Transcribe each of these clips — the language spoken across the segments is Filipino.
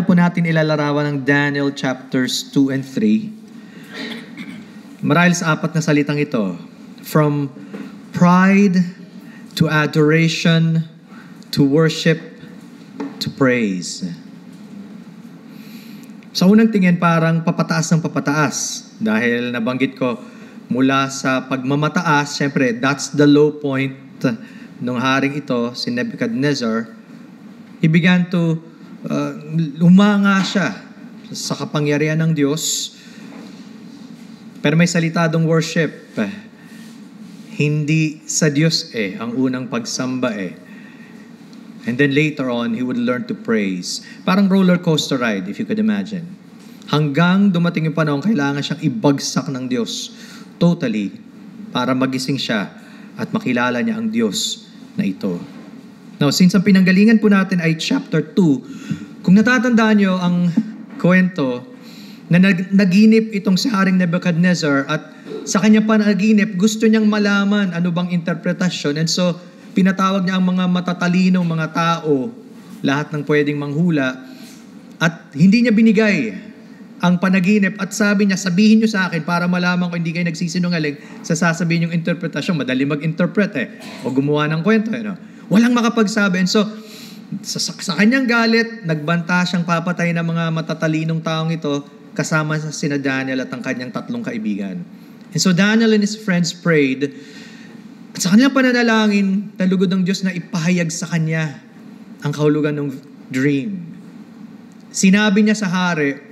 po natin ilalarawan ng Daniel chapters 2 and 3. Marahil sa apat na salitang ito, from pride to adoration to worship to praise. Sa unang tingin parang papataas ng papataas dahil nabanggit ko mula sa pagmamataas, syempre that's the low point nung haring ito, si Nebuchadnezzar. He began to umanga siya sa kapangyarihan ng Diyos. Pero may salitadong worship. Hindi sa Diyos ang unang pagsamba And then later on, he would learn to praise. Parang roller coaster ride, if you could imagine. Hanggang dumating yung panahon, kailangan siyang ibagsak ng Diyos totally para magising siya at makilala niya ang Diyos na ito. Now, since ang pinanggalingan po natin ay chapter 2, kung natatandaan niyo ang kwento na naginip itong si Haring Nebuchadnezzar at sa kanya panaginip, gusto niyang malaman ano bang interpretasyon. And so, pinatawag niya ang mga matatalinong mga tao, lahat ng pwedeng manghula, at hindi niya binigay ang panaginip at sabi niya, sabihin niyo sa akin para malaman ko hindi kayo nagsisinungaling sa sasabihin yung interpretasyon. Madali mag-interpret o gumawa ng kwento. Walang makapagsabi. And so, sa kanyang galit, nagbanta siyang papatay ng mga matatalinong taong ito kasama sa sina Daniel at ang kanyang tatlong kaibigan. And so Daniel and his friends prayed. At sa kanilang pananalangin, nalugod ng Diyos na ipahayag sa kanya ang kahulugan ng dream. Sinabi niya sa hari,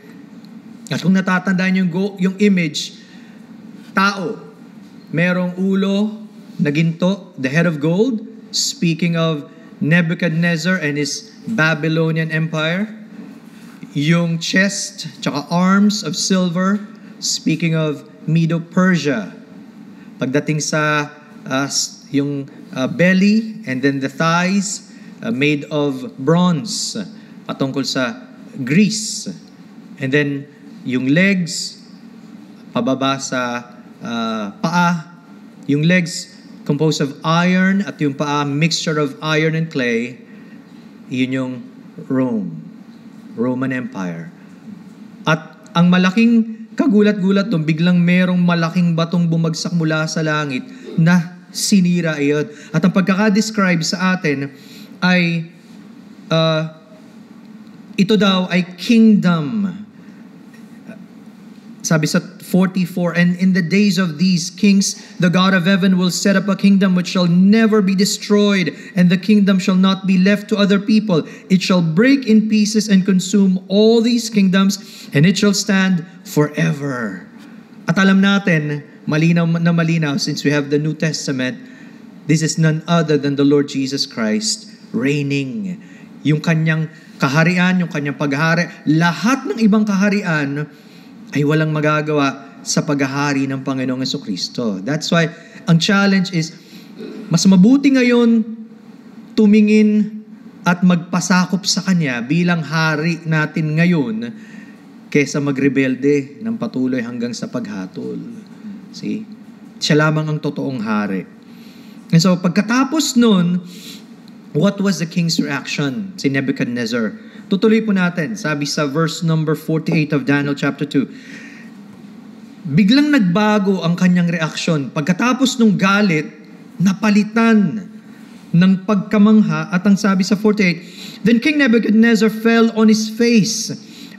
at kung natatandaan yung image, tao, merong ulo na ginto, the head of gold, speaking of Nebuchadnezzar and his Babylonian Empire. Yung chest, tsaka arms of silver, speaking of Medo-Persia. Pagdating sa yung belly and then the thighs, made of bronze, patungkol sa Greece. And then yung legs, pababa sa paa, yung legs composed of iron at yung paa mixture of iron and clay, yun yung Roman Empire. At ang malaking kagulat-gulat doon, biglang merong malaking batong bumagsak mula sa langit na sinira iyon. At ang pagkaka-describe sa atin ay ito daw ay kingdom. Sabi sa 44, and in the days of these kings, the God of heaven will set up a kingdom which shall never be destroyed, and the kingdom shall not be left to other people. It shall break in pieces and consume all these kingdoms, and it shall stand forever. At alam natin, malinaw na malinaw, since we have the New Testament, this is none other than the Lord Jesus Christ reigning. Yung kanyang kaharian, yung kanyang paghahari, lahat ng ibang kaharian ay walang magagawa sa paghahari ng Panginoong Jesucristo. That's why ang challenge is, mas mabuti ngayon tumingin at magpasakop sa Kanya bilang hari natin ngayon kaysa magrebelde ng patuloy hanggang sa paghatol. See? Siya lamang ang totoong hari. And so pagkatapos nun, what was the king's reaction? Si Nebuchadnezzar. Tutuloy po natin. Sabi sa verse number 48 of Daniel chapter 2. Biglang nagbago ang kanyang reaksyon. Pagkatapos nung galit, napalitan ng pagkamangha at ang sabi sa 48, Then King Nebuchadnezzar fell on his face,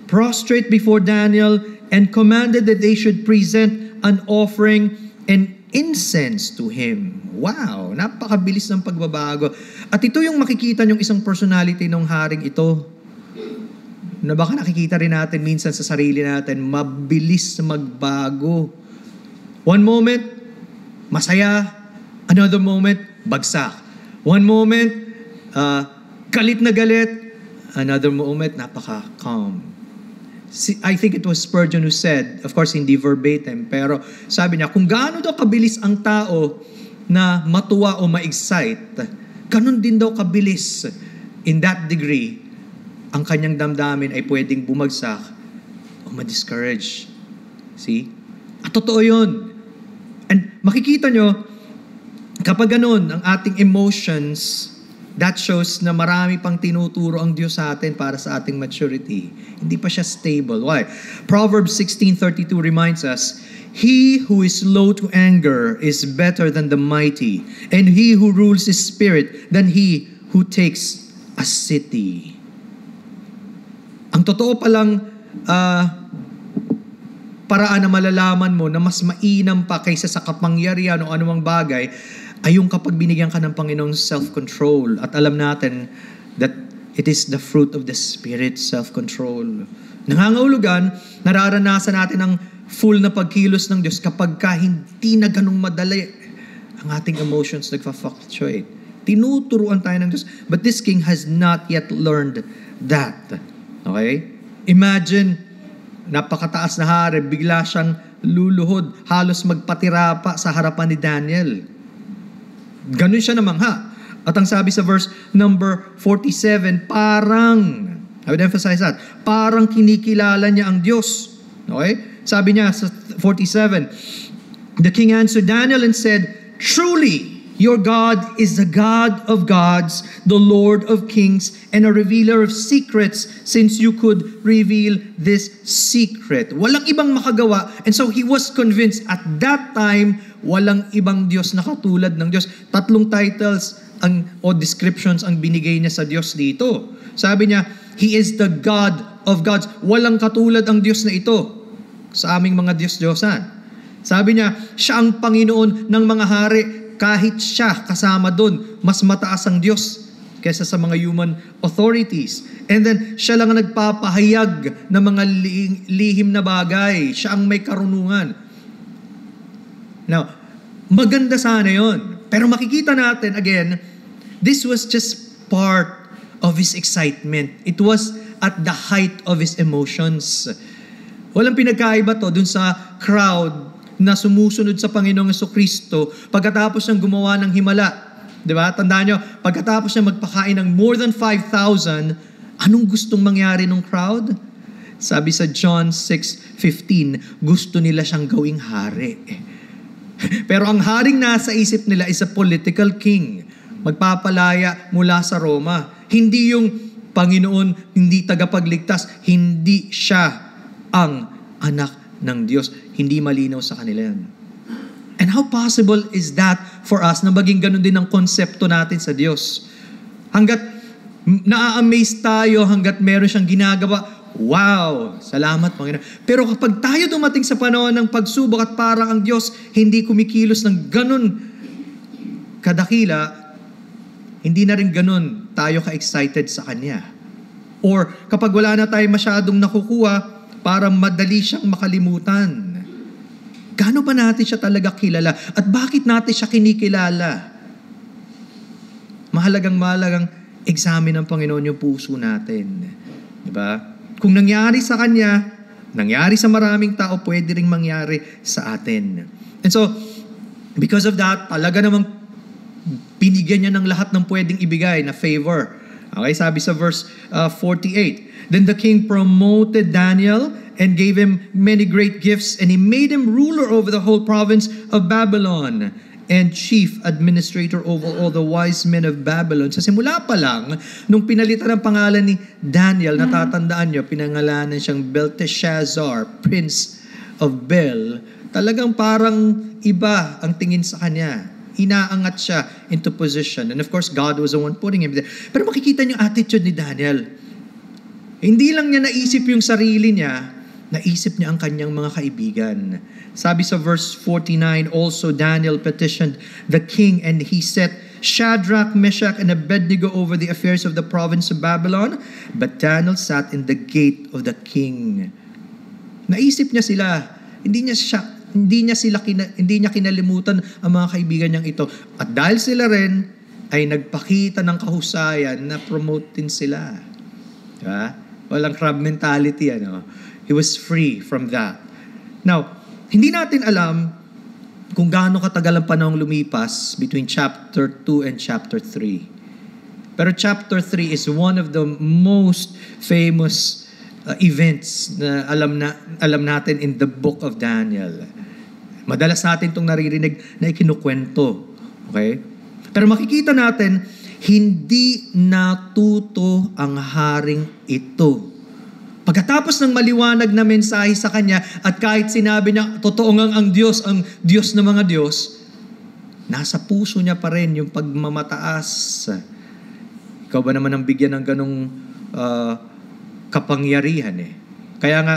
prostrate before Daniel, and commanded that they should present an offering and incense to him. Wow, napakabilis ng pagbabago. At ito yung makikita yung isang personality ng haring ito. Na baka nakikita rin natin minsan sa sarili natin, mabilis magbago. One moment, masaya. Another moment, bagsak. One moment, galit na galit. Another moment, napaka-calm. I think it was Spurgeon who said, of course hindi verbatim, pero sabi niya, kung gaano daw kabilis ang tao na matuwa o ma-excite, ganun din daw kabilis in that degree ang kanyang damdamin ay pwedeng bumagsak o ma-discourage. See? At totoo yun. And makikita nyo, kapag ganun, ang ating emotions, that shows na marami pang tinuturo ang Diyos sa atin para sa ating maturity. Hindi pa siya stable. Why? Proverbs 16:32 reminds us, "He who is slow to anger is better than the mighty, and he who rules his spirit than he who takes a city." Ang totoo palang paraan na malalaman mo na mas mainam pa kaysa sa kapangyarihan o anumang bagay ay yung kapag binigyan ka ng Panginoong self-control. At alam natin that it is the fruit of the Spirit, self-control. Nangangahulugan, nararanasan natin ang full na pagkilos ng Diyos kapag ka hindi na ganung madali ang ating emotions nagfa-fluctuate. Tinuturuan tayo ng Diyos. But this king has not yet learned that. Okay? Imagine, napakataas na hari, bigla siyang luluhod, halos magpatira pa sa harapan ni Daniel. Ganun siya namangha. At ang sabi sa verse number 47, parang, I would emphasize that, parang kinikilala niya ang Diyos. Okay? Sabi niya sa 47, "The king answered Daniel and said, 'Truly, your God is the God of gods, the Lord of kings, and a revealer of secrets, since you could reveal this secret.'" Walang ibang makagawa. And so he was convinced at that time, walang ibang Diyos na katulad ng Diyos. 3 titles o descriptions ang binigay niya sa Diyos dito. Sabi niya, He is the God of gods. Walang katulad ang Diyos na ito sa aming mga Diyos-Diyosan. Sabi niya, siya ang Panginoon ng mga hari. Kahit siya kasama doon, mas mataas ang Diyos kaysa sa mga human authorities. And then, siya lang ang nagpapahayag ng mga lihim na bagay. Siya ang may karunungan. Now, maganda sana yon. Pero makikita natin, again, this was just part of his excitement. It was at the height of his emotions. Walang pinagkaiba to dun sa crowd na sumusunod sa Panginoong Jesucristo pagkatapos niyang gumawa ng himala. Diba? Tandaan nyo, pagkatapos niya magpakain ng more than 5,000, anong gustong mangyari ng crowd? Sabi sa John 6:15, gusto nila siyang gawing hari. Pero ang haring nasa isip nila is a political king. Magpapalaya mula sa Roma. Hindi yung Panginoon, hindi tagapagligtas. Hindi siya ang anak ng Diyos. Hindi malinaw sa kanila yan. And how possible is that for us na maging ganun din ang konsepto natin sa Diyos? Hanggat na-amaze tayo, hanggat meron siyang ginagawa, wow! Salamat, Panginoon. Pero kapag tayo dumating sa panahon ng pagsubok at parang ang Diyos hindi kumikilos ng ganun kadakila, hindi na rin ganun tayo ka-excited sa Kanya. Or kapag wala na tayo masyadong nakukuha, parang madali siyang makalimutan. Gaano ba natin siya talaga kilala? At bakit natin siya kinikilala? Mahalagang examine ng Panginoon yung puso natin. Diba? Kung nangyari sa Kanya, nangyari sa maraming tao, pwede ring mangyari sa atin. And so, because of that, talaga namang binigyan niya ng lahat ng pwedeng ibigay na favor. Okay, sabi sa verse 48, "Then the king promoted Daniel and gave him many great gifts, and he made him ruler over the whole province of Babylon and chief administrator over all the wise men of Babylon." Sa simula pa lang, nung pinalitan ang pangalan ni Daniel, natatandaan nyo, pinangalanan siyang Belteshazzar, Prince of Bel. Talagang parang iba ang tingin sa kanya. Inaangat siya into position. And of course, God was the one putting him there. Pero makikita niyo attitude ni Daniel. Hindi lang niya naisip yung sarili niya, naisip niya ang kanyang mga kaibigan. Sabi sa verse 49, "Also Daniel petitioned the king, and he set Shadrach, Meshach, and Abednego over the affairs of the province of Babylon, but Daniel sat in the gate of the king." Naisip niya sila. Hindi niya kinalimutan ang mga kaibigan niyang ito. At dahil sila rin ay nagpakita ng kahusayan na promote din sila. Diba? Walang crab mentality, ano? He was free from that. Now, hindi natin alam kung gaano katagal ang panahong lumipas between chapter 2 and chapter 3. Pero chapter 3 is one of the most famous events na alam natin in the book of Daniel. Madalas natin itong naririnig na ikinukwento. Okay? Pero makikita natin, Hindi natuto ang haring ito. Pagkatapos ng maliwanag na mensahe sa kanya, at kahit sinabi niya, totoo ngang ang Diyos ng mga Diyos, nasa puso niya pa rin yung pagmamataas. Ikaw ba naman ang bigyan ng ganong kapangyarihan eh? Kaya nga,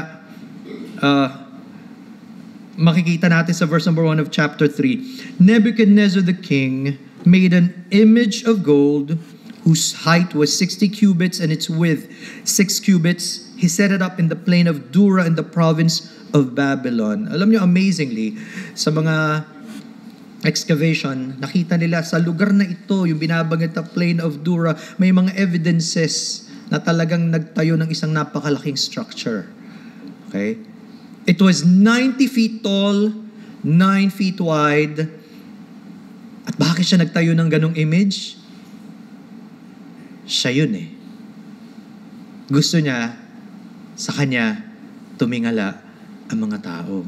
makikita natin sa verse number 1 of chapter 3, Nebuchadnezzar the king made an image of gold whose height was 60 cubits and its width 6 cubits. He set it up in the plain of Dura in the province of Babylon. Alam niyo, amazingly, sa mga excavation, nakita nila sa lugar na ito, yung binabanggit na plain of Dura, may mga evidences na talagang nagtayo ng isang napakalaking structure. Okay? It was 90 feet tall, 9 feet wide. At bakit siya nagtayo ng ganong image? Siya yun eh. Gusto niya, sa kanya, tumingala ang mga tao.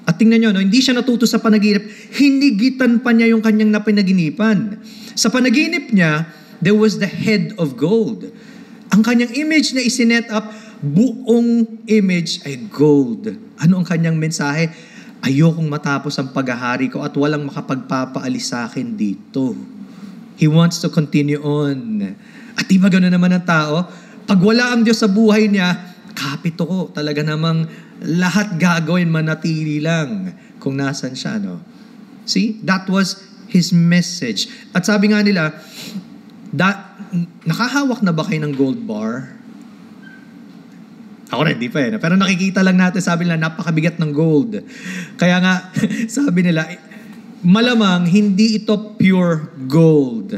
At tingnan nyo, no, hindi siya natuto sa panaginip, hinigitan pa niya yung kanyang napinaginipan. Sa panaginip niya, there was the head of gold. Ang kanyang image na isinet up, buong image ay gold. Ano ang kanyang mensahe? Ayokong matapos ang paghahari ko at walang makapagpapaalis sa akin dito. He wants to continue on. At di ba gano'n naman ang tao? Pag wala ang Diyos sa buhay niya, kapito ko, talaga namang lahat gagawin, manatili lang kung nasan siya. No? See? That was his message. At sabi nga nila, nakahawak na ba kayo ng gold bar? Ako rin, di pa eh. Pero nakikita lang natin, sabi nila, napakabigat ng gold. Kaya nga, sabi nila, malamang hindi ito pure gold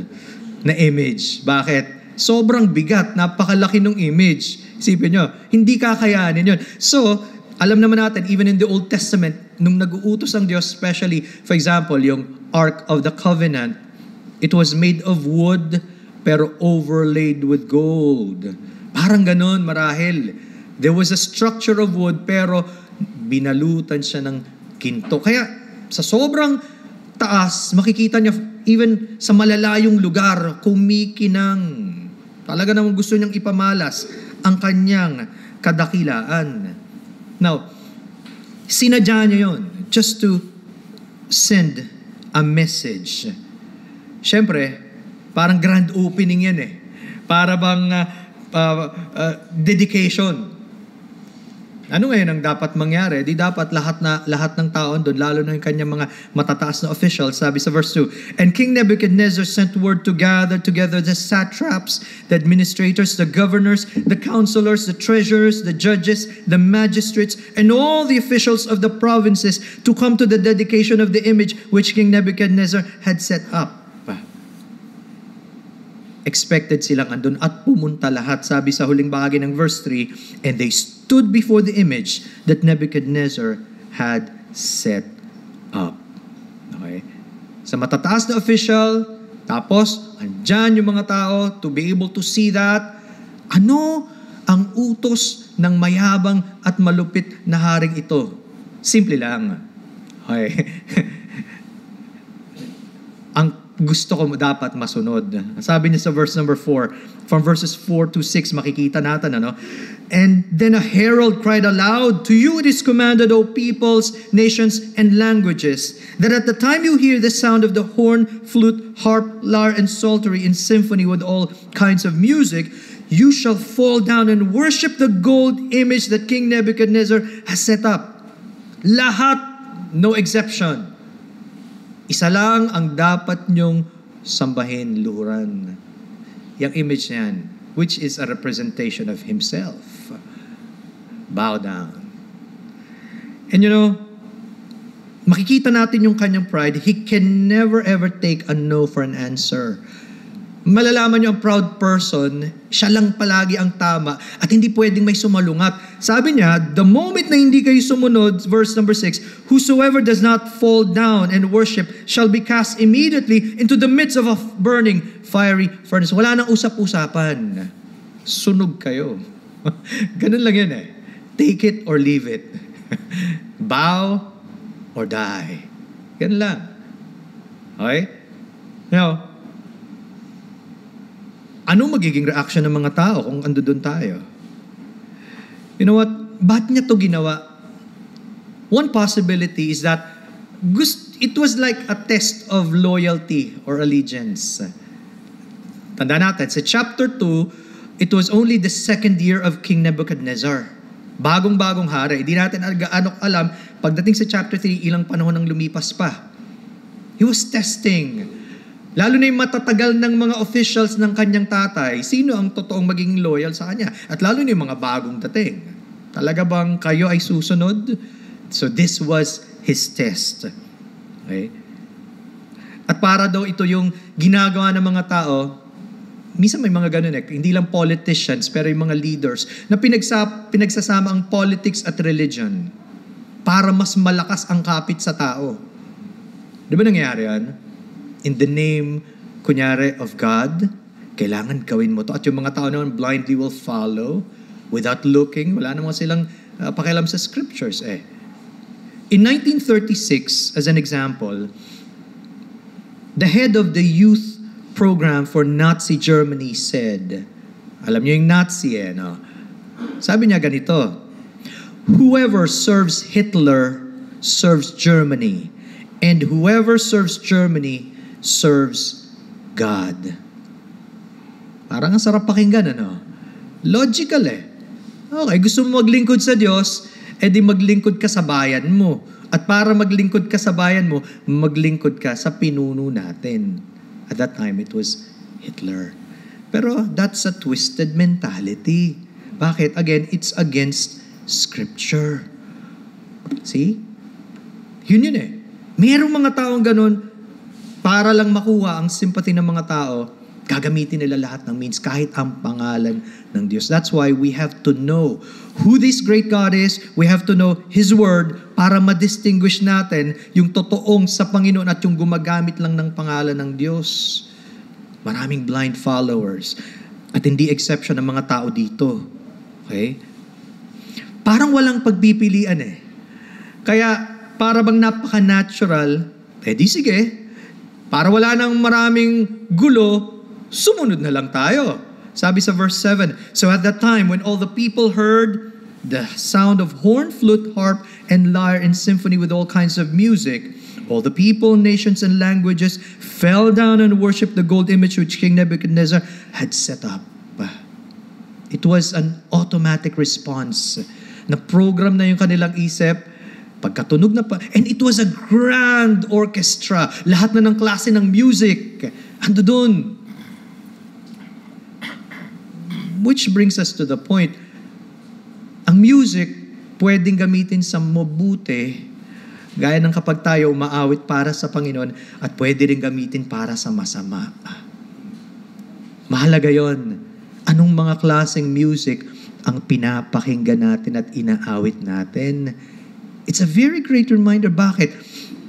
na image. Bakit? Sobrang bigat, napakalaki ng image. Isipin nyo, hindi kakayanin yun. So, alam naman natin, even in the Old Testament, nung nag-uutos ang Diyos, especially, for example, yung Ark of the Covenant, it was made of wood, pero overlaid with gold. Parang ganon, marahil. There was a structure of wood, pero binalutan siya ng ginto. Kaya, sa sobrang taas, makikita niya, even sa malalayong lugar, kumikinang. Talaga namang gusto niyang ipamalas ang kanyang kadakilaan. Now, sinadya niya yun just to send a message. Siyempre, parang grand opening yan eh. Para bang dedication. Ano ngayon ang dapat mangyari? Di dapat lahat ng taon doon, lalo na yung kanyang mga matataas na officials, sabi sa verse 2, And King Nebuchadnezzar sent word to gather together the satraps, the administrators, the governors, the counselors, the treasurers, the judges, the magistrates, and all the officials of the provinces to come to the dedication of the image which King Nebuchadnezzar had set up. Expected silang andun at pumunta lahat. Sabi sa huling bahagi ng verse 3, And they stood before the image that Nebuchadnezzar had set up. Okay? Sa matataas na official, tapos andyan yung mga tao to be able to see that. Ano ang utos ng mayabang at malupit na haring ito? Simple lang. Okay. Ang gusto ko dapat masunod. Sabi niya sa verse number 4, from verses 4 to 6, makikita natin, ano? And then a herald cried aloud, To you it is commanded, O peoples, nations, and languages, that at the time you hear the sound of the horn, flute, harp, lyre, and psaltery in symphony with all kinds of music, you shall fall down and worship the gold image that King Nebuchadnezzar has set up. Lahat, no exception. Isa lang ang dapat nyong sambahin, luhuran. Yung image niyan, which is a representation of himself. Bow down. And you know, makikita natin yung kanyang pride. He can never ever take a no for an answer. Malalaman nyo ang proud person, siya lang palagi ang tama at hindi pwedeng may sumalungat. Sabi niya, the moment na hindi kayo sumunod, verse number 6, whosoever does not fall down and worship shall be cast immediately into the midst of a burning fiery furnace. Wala nang usap-usapan. Sunog kayo. Ganun lang yun eh. Take it or leave it. Bow or die. Ganun lang. Okay? Now, Ano magiging reaction ng mga tao kung ando doon tayo? You know what? Ba't niya to ginawa? One possibility is that it was like a test of loyalty or allegiance. Tanda natin, sa chapter 2, it was only the second year of King Nebuchadnezzar. Bagong-bagong hari. Hindi natin alam, pagdating sa chapter 3, ilang panahon ang lumipas pa. He was testing. Lalo na yung matatagal ng mga officials ng kanyang tatay, sino ang totoong magiging loyal sa kanya? At lalo na yung mga bagong dating. Talaga bang kayo ay susunod? So this was his test. Okay? At para daw ito yung ginagawa ng mga tao, minsan may mga ganun hindi lang politicians, pero yung mga leaders, na pinagsasama ang politics at religion para mas malakas ang kapit sa tao. Di ba nangyayari yan? In the name, kunyari, of God, kailangan gawin mo to. At yung mga tao naman blindly will follow without looking. Wala naman silang pakialam sa scriptures In 1936, as an example, the head of the youth program for Nazi Germany said, alam niyo yung Nazi no? Sabi niya ganito, whoever serves Hitler serves Germany, and whoever serves Germany serves God. Parang ang sarap pakinggan, Logical Okay, gusto mo maglingkod sa Diyos, edi maglingkod ka sa bayan mo. At para maglingkod ka sa bayan mo, maglingkod ka sa pinuno natin. At that time, it was Hitler. Pero that's a twisted mentality. Bakit? Again, it's against Scripture. See? Yun Mayroong mga taong ganun, para lang makuha ang sympathy ng mga tao, gagamitin nila lahat ng means, kahit ang pangalan ng Diyos. That's why we have to know who this great God is. We have to know His Word para ma-distinguish natin yung totoong sa Panginoon at yung gumagamit lang ng pangalan ng Diyos. Maraming blind followers. At hindi exception ng mga tao dito. Okay? Parang walang pagpipilian Kaya, para bang napaka-natural, di sige. Para wala nang maraming gulo, sumunod na lang tayo. Sabi sa verse 7, so at that time, when all the people heard the sound of horn, flute, harp, and lyre in symphony with all kinds of music, all the people, nations, and languages fell down and worshipped the gold image which King Nebuchadnezzar had set up. It was an automatic response. Na-program na yung kanilang isip, pagkatunog na pa, and it was a grand orchestra. Lahat na ng klase ng music, ando dun. Which brings us to the point, ang music, pwedeng gamitin sa mabuti, gaya ng kapag tayo umaawit para sa Panginoon, at pwede rin gamitin para sa masama. Mahalaga yon. Anong mga klaseng music ang pinapakinggan natin at inaawit natin? It's a very great reminder. Bakit?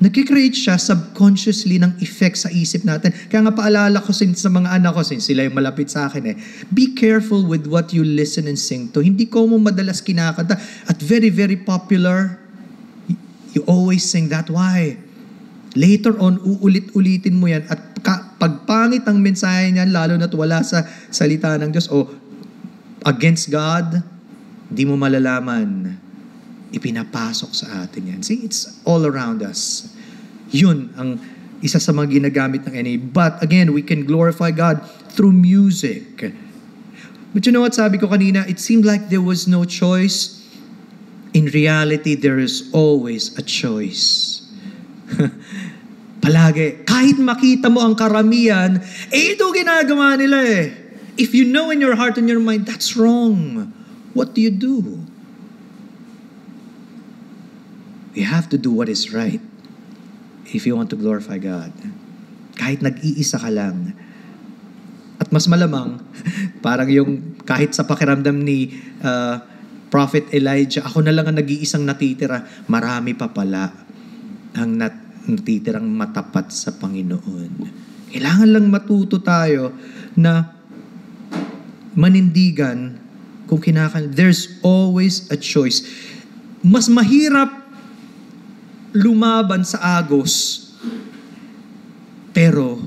Nagkikreate siya subconsciously ng effect sa isip natin. Kaya nga paalala ko sa mga anak ko, since sila yung malapit sa akin be careful with what you listen and sing to. Hindi ko mo madalas kinakanta. At very, very popular, you always sing that. Why? Later on, uulit-ulitin mo yan. At pagpangit ang mensahe niyan, lalo na't wala sa salita ng Diyos o against God, di mo malalaman. Ipinapasok sa atin yan. See, it's all around us. Yun ang isa sa mga ginagamit ng NA. But again, we can glorify God through music. But you know what sabi ko kanina? It seemed like there was no choice. In reality, there is always a choice. Palagi. Kahit makita mo ang karamihan, ito ginagawa nila If you know in your heart and your mind, that's wrong. What do you do? You have to do what is right if you want to glorify God. Kahit nag-iisa ka lang. At mas malamang, parang yung kahit sa pakiramdam ni Prophet Elijah, ako na lang ang nag-iisang natitira, marami pa pala ang natitirang matapat sa Panginoon. Kailangan lang matuto tayo na manindigan kung there's always a choice. Mas mahirap lumaban sa agos, pero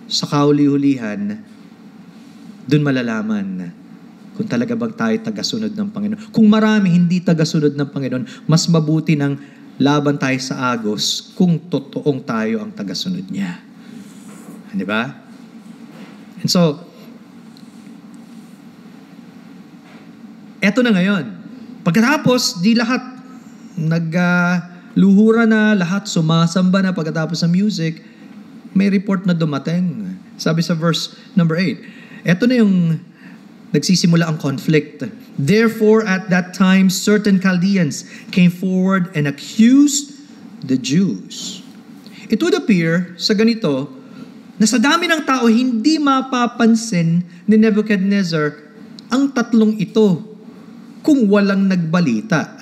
sa kauli-hulihan, Doon malalaman kung talaga bang tayo tagasunod ng Panginoon. Kung marami hindi tagasunod ng Panginoon, mas mabuti ng laban tayo sa agos kung totoong tayo ang tagasunod niya. Di ba? And so, eto na ngayon. Pagkatapos, di lahat nagluhura na, lahat sumasamba na pagkatapos ng music, may report na dumating. Sabi sa verse number 8, eto na yung nagsisimula ang conflict. Therefore, at that time, certain Chaldeans came forward and accused the Jews. It would appear sa ganito, na sa dami ng tao, hindi mapapansin ni Nebuchadnezzar ang tatlong ito kung walang nagbalita.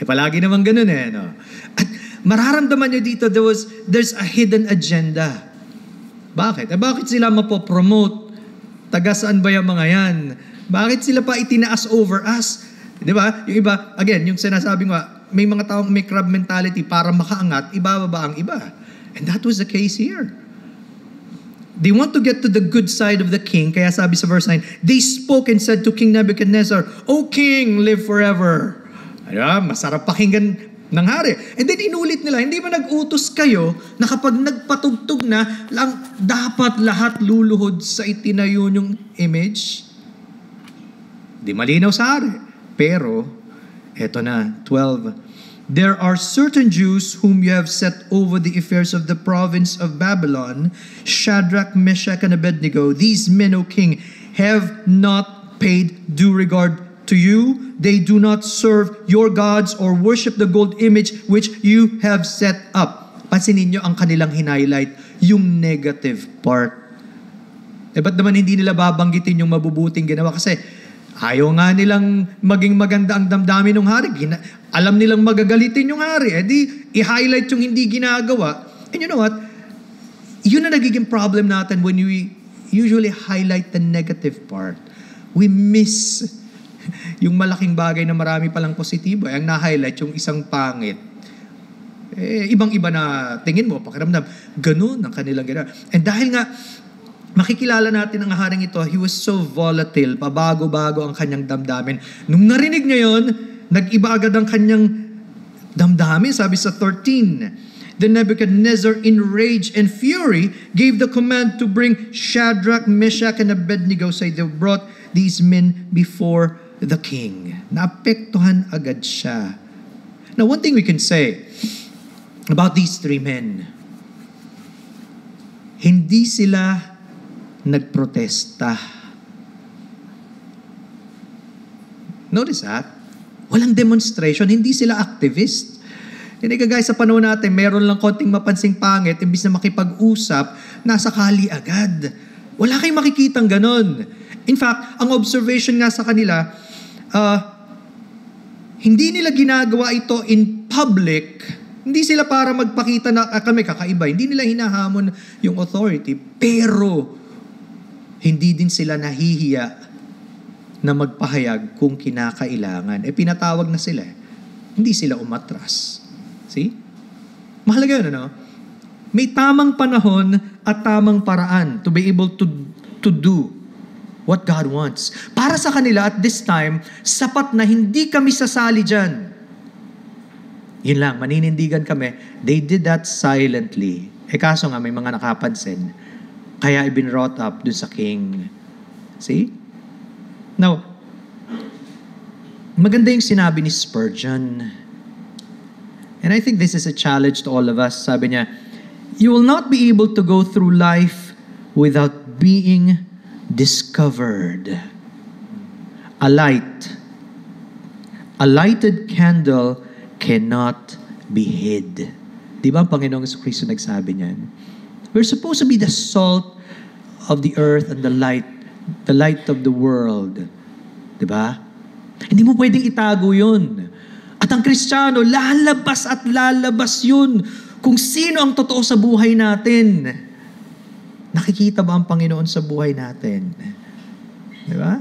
Palagi naman ganun no? At mararamdaman nyo dito, there's a hidden agenda. Bakit? Bakit sila mapopromote? Taga saan ba yung mga yan? Bakit sila pa itinaas over us? Di ba? Yung iba, again, yung sinasabi ko, may mga taong may crab mentality para makaangat, ibababa ang iba. And that was the case here. They want to get to the good side of the king. Kaya sabi sa verse 9, they spoke and said to King Nebuchadnezzar, O king, live forever. Masarap pakinggan ng hari. And then inulit nila, hindi ba nag-utos kayo na kapag nagpatugtog na, lang dapat lahat luluhod sa itinayo yung image? Di malinaw sa hari. Pero, eto na, 12. There are certain Jews whom you have set over the affairs of the province of Babylon, Shadrach, Meshach, and Abednego. These men, O king, have not paid due regard to you. They do not serve your gods or worship the gold image which you have set up. Pansinin nyo ang kanilang highlight, yung negative part. Ba't naman hindi nila babanggitin yung mabubuting ginawa? Kasi ayaw nga nilang maging maganda ang damdamin ng hari. Alam nilang magagalitin yung hari. I-highlight yung hindi ginagawa. And you know what? Yun na nagiging problem natin when we usually highlight the negative part. We miss yung malaking bagay na marami palang positibo. Ang na-highlight yung isang pangit. Ibang-iba na tingin mo, pakiramdam. Ganun ang kanilang ginawa. And dahil nga, makikilala natin ang haring ito, he was so volatile, pabago-bago ang kanyang damdamin. Nung narinig niya yun, nag-iba agad ang kanyang damdamin. Sabi sa 13, Then Nebuchadnezzar, in rage and fury, gave the command to bring Shadrach, Meshach, and Abednego. So they brought these men before the king. Naapektuhan agad siya. Now, one thing we can say about these three men, hindi sila nagprotesta. Notice that? Walang demonstration, hindi sila activist. Hindi ka guys, sa panahon natin, meron lang konting mapansing pangit, imbis na makipag-usap, nasa kali agad. Wala kayong makikitang ganon. In fact, ang observation nga sa kanila, hindi nila ginagawa ito in public. Hindi sila para magpakita na kami kakaiba. Hindi nila hinahamon yung authority. Pero, hindi din sila nahihiya na magpahayag kung kinakailangan. Pinatawag na sila. Hindi sila umatras. See? Mahalaga yun, ano? May tamang panahon at tamang paraan to be able to do what God wants. Para sa kanila at this time, sapat na hindi kami sasali dyan. Yun lang, maninindigan kami. They did that silently. Kaso nga, may mga nakapansin. Kaya ibinrought up dun sa king. See? Now, maganda yung sinabi ni Spurgeon. And I think this is a challenge to all of us. Sabi niya, you will not be able to go through life without being discovered. A lighted candle cannot be hid. Di ba ang Panginoong Jesucristo nagsabi niyan? We're supposed to be the salt of the earth and the light of the world. Di ba? Hindi mo pwedeng itago yun. At ang Kristiyano, lalabas at lalabas yun kung sino ang totoo sa buhay natin. Nakikita ba ang Panginoon sa buhay natin? Di ba?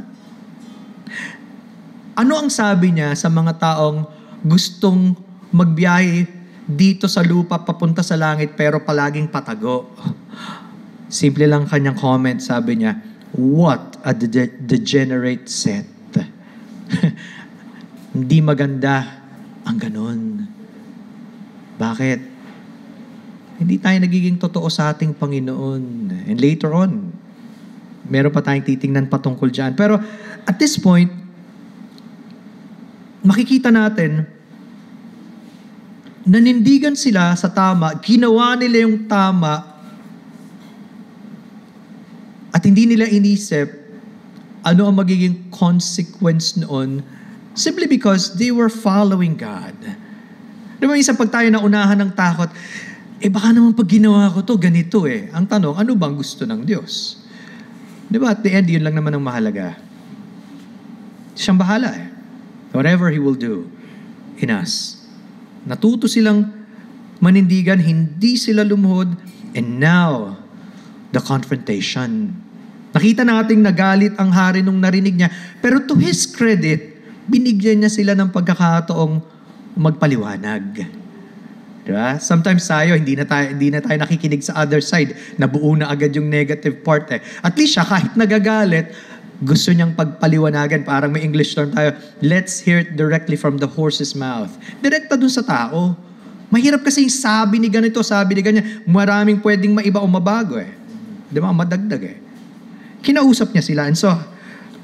Ano ang sabi niya sa mga taong gustong magbiyahe dito sa lupa papunta sa langit pero palaging patago? Simple lang kanyang comment, sabi niya, What a degenerate set. Hindi maganda ang ganon. Bakit? Hindi tayo nagiging totoo sa ating Panginoon. And later on, meron pa tayong titingnan patungkol dyan. Pero at this point, makikita natin, nanindigan sila sa tama, ginawa nila yung tama, at hindi nila inisip ano ang magiging consequence noon simply because they were following God. Di ba, isang pag tayo naunahan ng takot, baka naman pag ginawa ko to, ganito eh. Ang tanong, ano bang gusto ng Diyos? Di ba, at the end, yun lang naman ang mahalaga. Siyang bahala eh. Whatever He will do in us. Natuto silang manindigan, hindi sila lumuhod, and now, the confrontation. Nakita nating nagalit ang hari nung narinig niya, pero to his credit, binigyan niya sila ng pagkakataong magpaliwanag. Diba? Sometimes tayo, hindi na tayo nakikinig sa other side, nabuo na agad yung negative part eh. At least siya, kahit nagagalit, gusto niyang pagpaliwanagan. Parang may English term tayo, let's hear it directly from the horse's mouth. Direkta dun sa tao. Mahirap kasi yung sabi ni ganito, sabi ni ganyan, maraming pwedeng maiba o mabago eh. Diba? Madagdag eh. Kinausap niya sila. And so,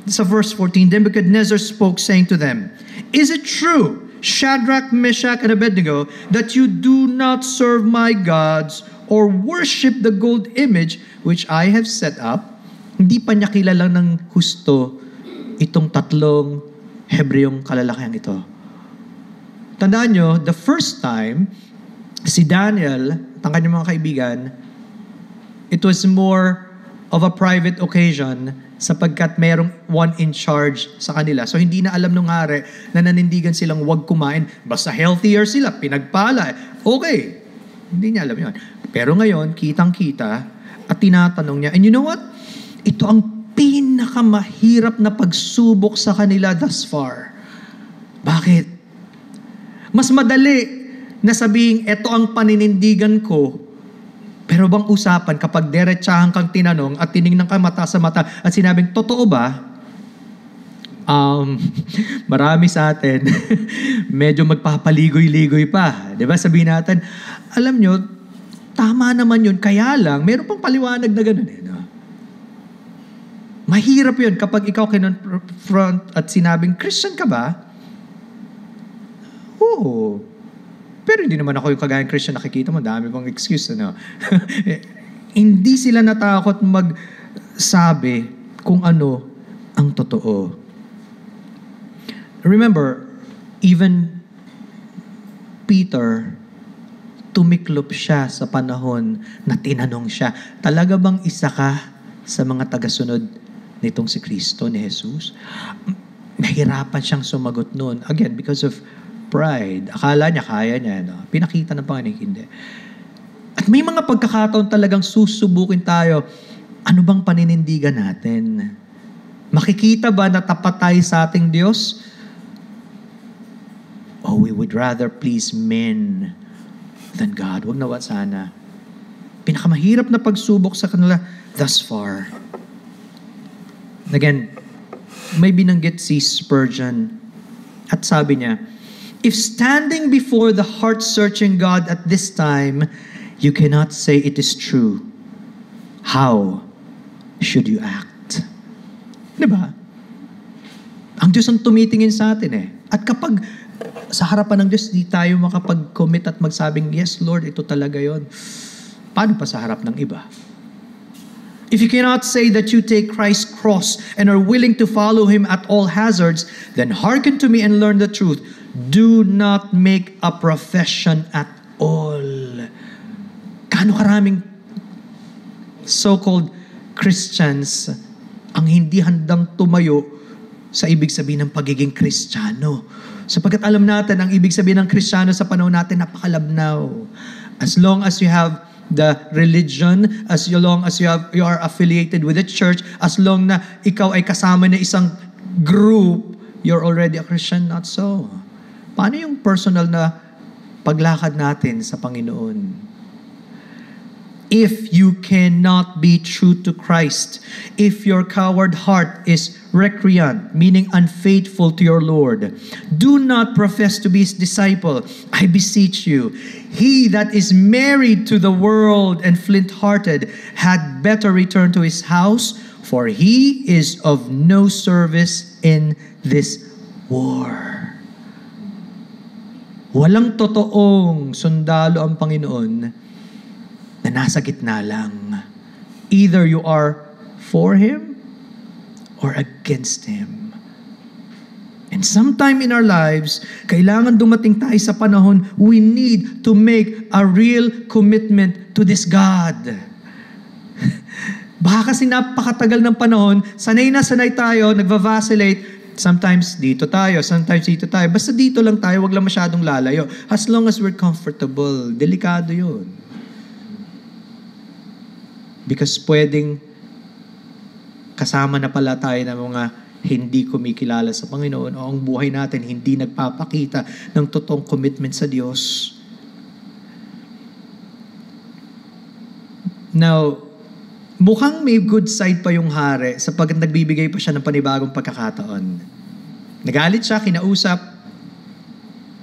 sa verse 14, then Nebuchadnezzar spoke, saying to them, "Is it true, Shadrach, Meshach, and Abednego, that you do not serve my gods or worship the gold image which I have set up?" Hindi pa niya kilala ng husto itong tatlong Hebreyong kalalakihang ito. Tandaan nyo, the first time, si Daniel, ang kanyang mga kaibigan, it was more of a private occasion sapagkat merong one in charge sa kanila. So hindi na alam nung hari na nanindigan silang huwag kumain. Basta healthier sila, pinagpala. Okay. Hindi niya alam yun. Pero ngayon, kitang-kita at tinatanong niya, and you know what? Ito ang pinakamahirap na pagsubok sa kanila thus far. Bakit? Mas madali na sabihin, ito ang paninindigan ko. Pero bang usapan kapag diretsahan kang tinanong at tinignan ka mata sa mata at sinabing, totoo ba? Marami sa atin, medyo magpapaligoy-ligoy pa. Diba? Sabihin natin, alam nyo, tama naman yun, kaya lang, meron pang paliwanag na gano'n eh. No? Mahirap yun kapag ikaw kinonfront at sinabing, Christian ka ba? Oo. Pero hindi naman ako yung kagayang Christian, nakikita mo, dami pang excuse. Ano? Hindi sila natakot magsabi kung ano ang totoo. Remember, even Peter, tumiklop siya sa panahon na tinanong siya, talaga bang isa ka sa mga tagasunod nitong si Kristo, ni Jesus? Nahirapan siyang sumagot noon. Again, because of pride. Akala niya, kaya niya. No? Pinakita ng Panginoon, hindi. At may mga pagkakataon talagang susubukin tayo. Ano bang paninindigan natin? Makikita ba na tapat tayo sa ating Diyos? Oh, we would rather please men than God. Huwag nawa sana. Pinakamahirap na pagsubok sa kanila thus far. Again, may binanggit si Spurgeon at sabi niya, if standing before the heart-searching God at this time, you cannot say it is true, how should you act? Diba? Ang Diyos ang tumitingin sa atin eh. At kapag sa harapan ng Diyos, di tayo makapag-commit at magsabing, yes Lord, ito talaga yon. Paano pa sa harap ng iba? If you cannot say that you take Christ's cross and are willing to follow Him at all hazards, then hearken to me and learn the truth. Do not make a profession at all. Gaano karaming so-called Christians ang hindi handang tumayo sa ibig sabihin ng pagiging Kristiyano. Sapagkat alam natin, ang ibig sabihin ng Kristiyano sa panahon natin, napakalabnaw. As long as you have the religion, as long as you are affiliated with the church, as long na ikaw ay kasama na isang group, you're already a Christian. Not so. Paano yung personal na paglakad natin sa Panginoon? If you cannot be true to Christ, if your coward heart is recreant, meaning unfaithful to your Lord, do not profess to be his disciple. I beseech you, he that is married to the world and flint-hearted had better return to his house, for he is of no service in this war. Walang totoong sundalo ang Panginoon na nasa gitna lang. Either you are for Him or against Him. And sometime in our lives, kailangan dumating tayo sa panahon, we need to make a real commitment to this God. Baka kasi napakatagal ng panahon, sanay na sanay tayo, nagva-vacillate. Sometimes dito tayo, sometimes dito tayo. Basta dito lang tayo, wag lang masyadong lalayo. As long as we're comfortable, delikado yun. Because pwedeng kasama na pala tayo ng mga hindi kumikilala sa Panginoon o ang buhay natin hindi nagpapakita ng totoong commitment sa Diyos. Now, mukhang may good side pa yung hari sapagkat nagbibigay pa siya ng panibagong pagkakataon. Nagalit siya, kinausap,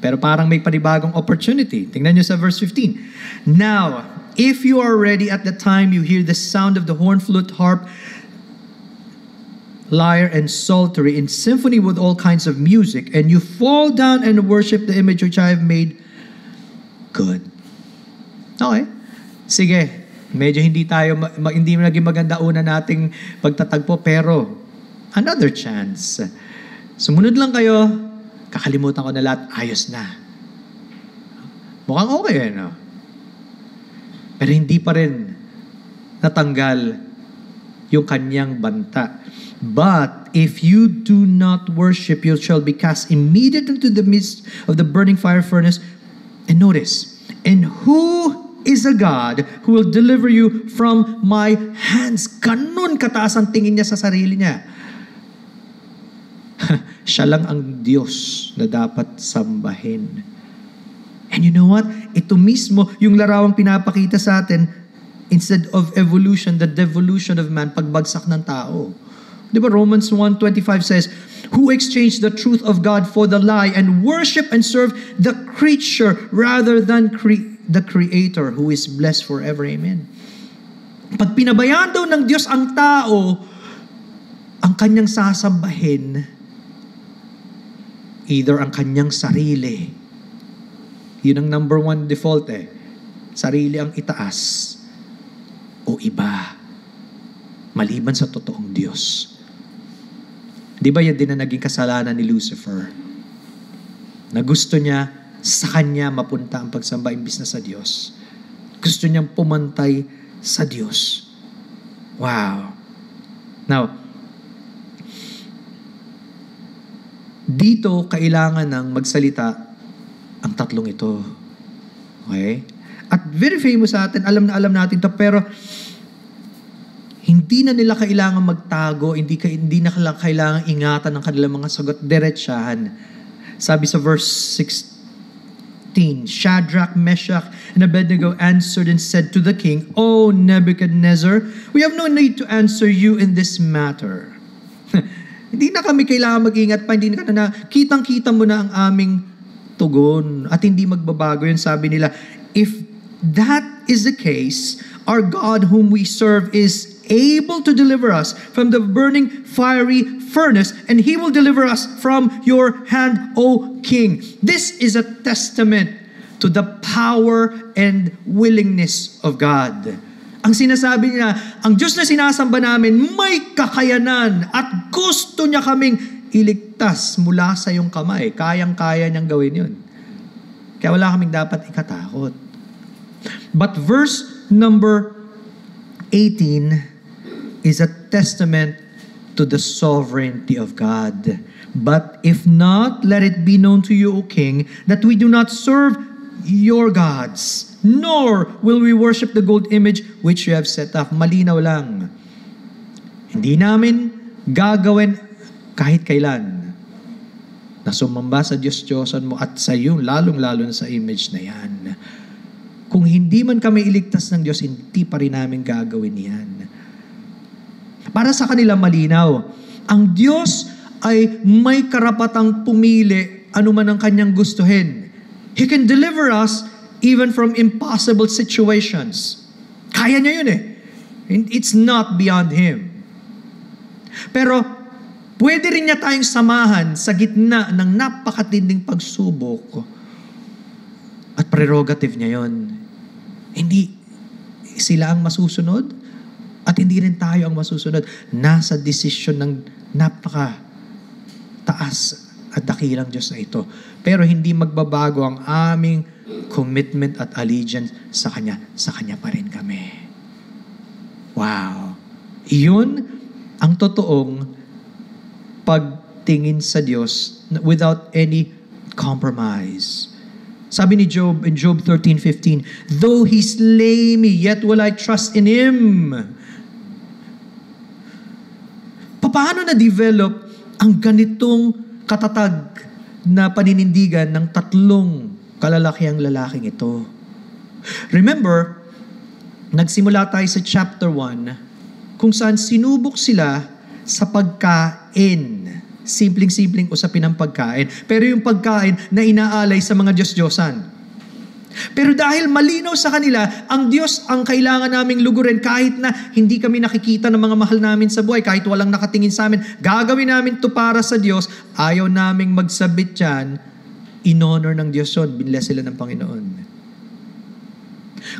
pero parang may panibagong opportunity. Tingnan nyo sa verse 15. Now, if you are ready at the time you hear the sound of the horn, flute, harp, lyre, and psaltery in symphony with all kinds of music, and you fall down and worship the image which I have made, good. Okay. Sige. Medyo hindi naging maganda una nating pagtatagpo, pero another chance. Sumunod lang kayo, kakalimutan ko na lahat, ayos na. Mukhang okay, no? Pero hindi pa rin natanggal yung kanyang banta. But if you do not worship, you shall be cast immediately into the midst of the burning fire furnace. And notice, and who is a God who will deliver you from my hands. Ganun kataas ang tingin niya sa sarili niya. Siya lang ang Diyos na dapat sambahin. And you know what? Ito mismo yung larawang pinapakita sa atin, instead of evolution, the devolution of man, pagbagsak ng tao. Di ba Romans 1:25 says, who exchanged the truth of God for the lie and worship and serve the creature rather than the Creator who is blessed forever. Amen. Pag pinabayaan daw ng Diyos ang tao, ang kanyang sasambahin, either ang kanyang sarili, yun ang number one default sarili ang itaas, o iba, maliban sa totoong Diyos. Di ba yan din na naging kasalanan ni Lucifer? Na gusto niya sa kanya mapunta ang pagsamba imbis na sa Diyos. Gusto niyang pumantay sa Diyos. Wow. Now, dito kailangan ng magsalita ang tatlong ito. Okay? At very famous sa atin, alam natin ito, pero hindi na nila kailangan magtago, hindi na kailangan ingatan ng kanilang mga sagot, diretsahan. Sabi sa verse 16, Shadrach, Meshach, and Abednego answered and said to the king, O Nebuchadnezzar, we have no need to answer you in this matter. Hindi na kami kailangan mag-ingat pa, hindi na kitang-kita mo na ang aming tugon at hindi magbabago yun. Sabi nila, if that is the case, our God whom we serve is able to deliver us from the burning fiery furnace, and He will deliver us from your hand, O King. This is a testament to the power and willingness of God. Ang sinasabi niya, ang Diyos na sinasamba namin, may kakayanan at gusto niya kaming iligtas mula sa iyong kamay. Kayang-kaya niyang gawin yun. Kaya wala kaming dapat ikatakot. But verse number 18 is a testament to the sovereignty of God. But if not, let it be known to you, O King, that we do not serve your gods, nor will we worship the gold image which you have set up. Malinaw lang. Hindi namin gagawin kahit kailan na sumamba sa Diyos-Diyosan mo at sa iyo, lalong-lalo na sa image na yan. Kung hindi man kami iligtas ng Diyos, hindi pa rin namin gagawin yan. Para sa kanila malinaw, ang Diyos ay may karapatang pumili anuman ang kanyang gustuhin. He can deliver us even from impossible situations. Kaya niya yun eh. It's not beyond Him. Pero pwede rin niya tayong samahan sa gitna ng napakatinding pagsubok. At prerogative niya yun. Hindi sila ang masusunod at hindi rin tayo ang masusunod. Nasa desisyon ng napaka-taas at dakilang Diyos na ito. Pero hindi magbabago ang aming commitment at allegiance sa Kanya. Sa Kanya pa rin kami. Wow! Iyon ang totoong pagtingin sa Diyos without any compromise. Sabi ni Job in Job 13:15, "Though He slay me, yet will I trust in Him." Paano na-develop ang ganitong katatag na paninindigan ng tatlong kalalakiang lalaking ito? Remember, nagsimula tayo sa chapter 1 kung saan sinubok sila sa pagkain. Simpleng-simpleng usapin ng pagkain. Pero yung pagkain na inaalay sa mga Diyos-Diyosan. Pero dahil malinaw sa kanila, ang Diyos ang kailangan naming lugurin kahit na hindi kami nakikita ng mga mahal namin sa buhay, kahit walang nakatingin sa amin, gagawin namin to para sa Diyos, ayaw naming magsabit yan, in-honor ng Diyos yun, binless sila ng Panginoon.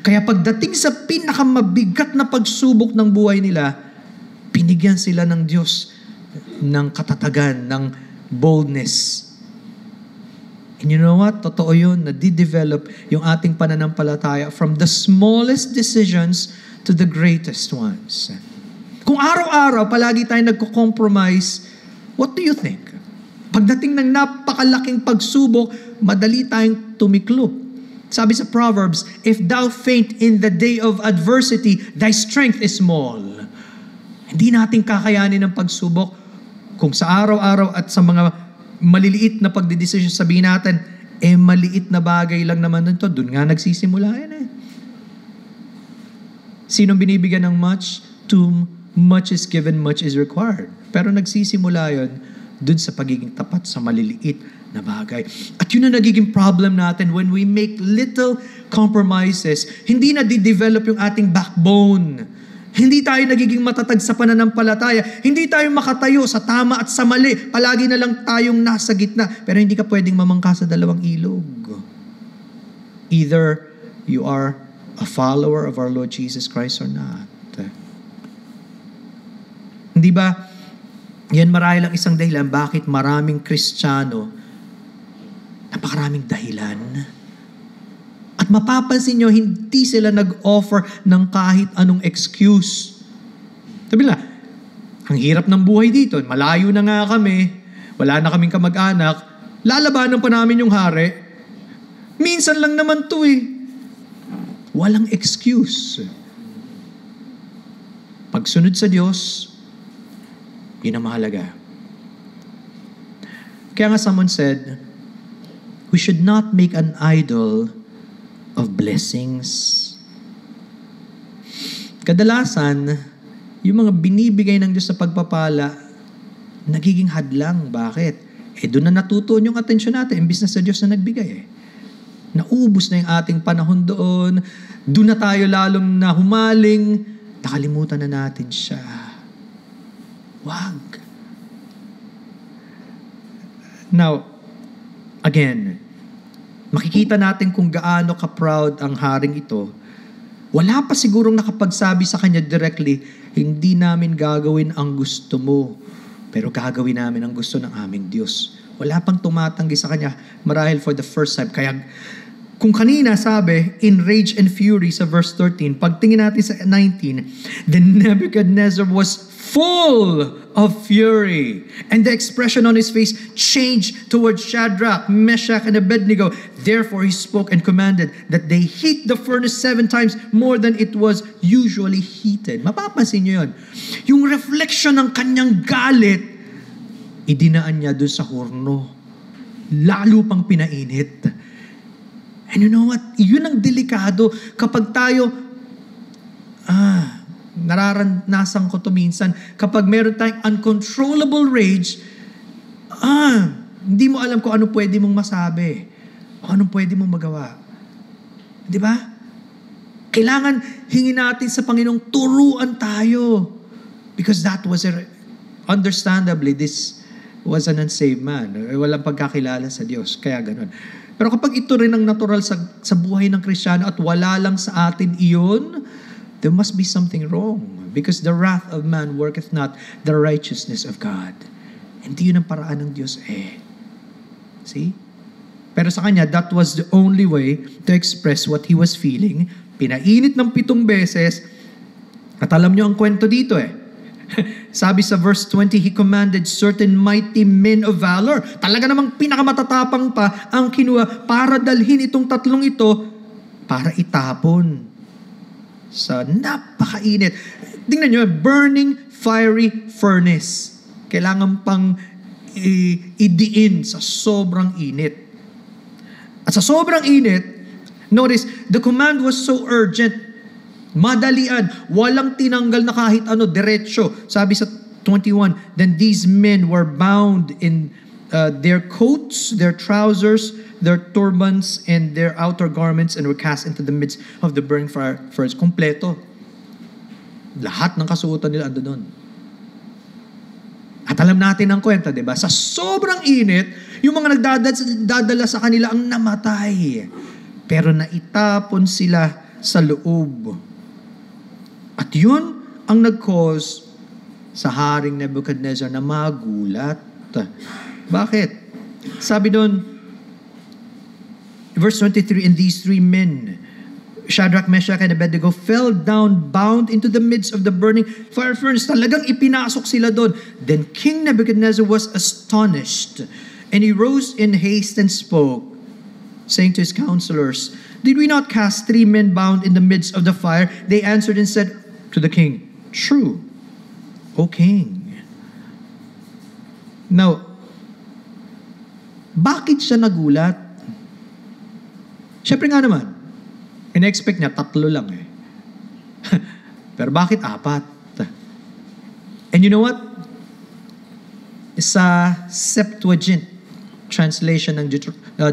Kaya pagdating sa pinakamabigat na pagsubok ng buhay nila, binigyan sila ng Diyos ng katatagan, ng boldness. And you know what? Totoo yun, nadidevelop yung ating pananampalataya from the smallest decisions to the greatest ones. Kung araw-araw, palagi tayo nagko-compromise, what do you think? Pagdating ng napakalaking pagsubok, madali tayong tumiklop. Sabi sa Proverbs, "If thou faint in the day of adversity, thy strength is small." Hindi natin kakayanin ng pagsubok. Kung sa araw-araw at sa mga maliliit na pagdidesisyon sabihin natin, maliit na bagay lang naman ito, dun nga nagsisimula yan eh. Sinong binibigyan ng much? To much is given, much is required. Pero nagsisimula yun dun sa pagiging tapat sa maliliit na bagay. At yun ang nagiging problem natin when we make little compromises. Hindi na di-develop yung ating backbone. Hindi tayo nagiging matatag sa pananampalataya. Hindi tayo makatayo sa tama at sa mali. Palagi na lang tayong nasa gitna. Pero hindi ka pwedeng mamangka sa dalawang ilog. Either you are a follower of our Lord Jesus Christ or not. Hindi ba, yan marahil ang isang dahilan bakit maraming Kristiyano, napakaraming dahilan. At mapapansin nyo, hindi sila nag-offer ng kahit anong excuse. Sabi nila, ang hirap ng buhay dito, malayo na nga kami, wala na kaming kamag-anak, lalabanan pa namin yung hari. Minsan lang naman to eh. Walang excuse. Pagsunod sa Diyos, yun ang mahalaga. Kaya nga someone said, we should not make an idol of blessings. Kadalasan, yung mga binibigay ng Diyos sa pagpapala, nagiging hadlang. Bakit? Doon na natutuon yung atensyon natin, imbis na sa Diyos na nagbigay eh. Naubos na yung ating panahon doon, doon na tayo lalong na humaling, nakalimutan na natin siya. Wag. Now, again, makikita natin kung gaano ka-proud ang haring ito. Wala pa sigurong nakapagsabi sa kanya directly, hindi namin gagawin ang gusto mo, pero gagawin namin ang gusto ng aming Diyos. Wala pang tumatanggi sa kanya, marahil for the first time. Kaya kung kanina sabi, in rage and fury sa verse 13, pagtingin natin sa 19, then Nebuchadnezzar was full of fury. And the expression on his face changed towards Shadrach, Meshach, and Abednego. Therefore he spoke and commanded that they heat the furnace 7 times more than it was usually heated. Mapapansin nyo yun. Yung reflection ng kanyang galit, idinaan niya doon sa horno. Lalo pang pinainit. And you know what? Yun ang delikado kapag tayo, nararanasan ko to minsan, kapag meron tayong uncontrollable rage, hindi mo alam kung ano pwede mong masabi, o anong pwede mong magawa. Di ba? Kailangan hingin natin sa Panginoong turuan tayo. Because that was, understandably, this was an unsaved man. Walang pagkakilala sa Diyos. Kaya ganun. Pero kapag ito rin ang natural sa buhay ng Kristiyano at wala lang sa atin iyon, there must be something wrong. Because the wrath of man worketh not the righteousness of God. Hindi yun ang paraan ng Diyos See? Pero sa kanya, that was the only way to express what he was feeling. Pinainit ng 7 beses. At alam nyo ang kwento dito Sabi sa verse 20, he commanded certain mighty men of valor. Talaga namang pinakamatatapang pa ang kinuha para dalhin itong 3 ito para itapon sa napakainit. Tingnan nyo, burning fiery furnace. Kailangan pang idiin sa sobrang init. At sa sobrang init, notice, the command was so urgent. Madalian, walang tinanggal na kahit ano, diretsyo. Sabi sa 21, then these men were bound in their coats, their trousers, their turbans, and their outer garments, and were cast into the midst of the burning fire first. Kompleto. Lahat ng kasuotan nila ando doon. At alam natin ang kwenta, di ba? Sa sobrang init, yung mga nagdadala sa kanila ang namatay. Pero naitapon sila sa loob. At yun ang nag-cause sa Haring Nebuchadnezzar na magulat. Bakit? Sabi doon, verse 23, and these 3 men, Shadrach, Meshach, and Abednego, fell down bound into the midst of the burning fire furnace. Talagang ipinasok sila doon. Then King Nebuchadnezzar was astonished, and he rose in haste and spoke, saying to his counselors, did we not cast 3 men bound in the midst of the fire? They answered and said to the king, true, O king. Now, bakit siya nagulat? Siyempre nga naman, in-expect niya 3 lang Pero bakit 4? And you know what? Sa Septuagint translation ng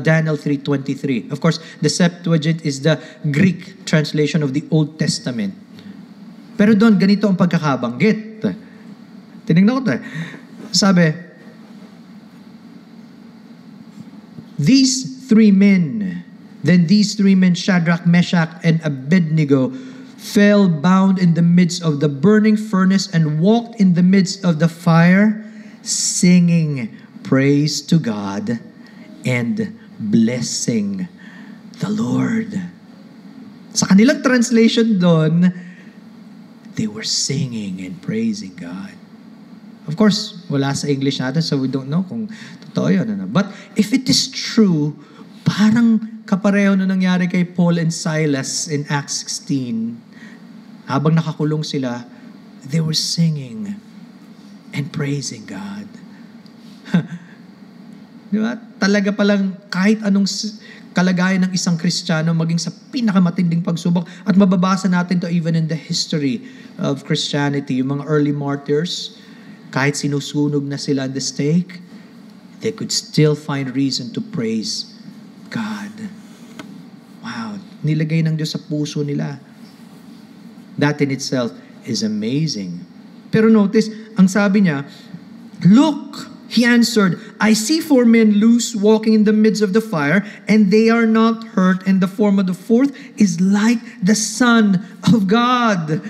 Daniel 3:23. Of course, the Septuagint is the Greek translation of the Old Testament. Pero doon, ganito ang pagkakabanggit. Tinignan ko ito Sabi, these 3 men, Shadrach, Meshach, and Abednego, fell bound in the midst of the burning furnace and walked in the midst of the fire, singing praise to God and blessing the Lord. Sa kanilang translation doon, they were singing and praising God. Of course, wala sa English natin, so we don't know kung totoo yun. But if it is true, parang kapareho na nangyari kay Paul and Silas in Acts 16. Habang nakakulong sila, they were singing and praising God. Di ba? Talaga palang kahit anong kalagayan ng isang Kristiyano maging sa pinakamatinding pagsubok, at mababasa natin to even in the history of Christianity, yung mga early martyrs, kahit sinusunog na sila on the stake, they could still find reason to praise God. Wow, nilagay ng Diyos sa puso nila. That in itself is amazing. Pero notice, ang sabi niya, look, he answered, I see 4 men loose walking in the midst of the fire, and they are not hurt, and the form of the 4th is like the Son of God.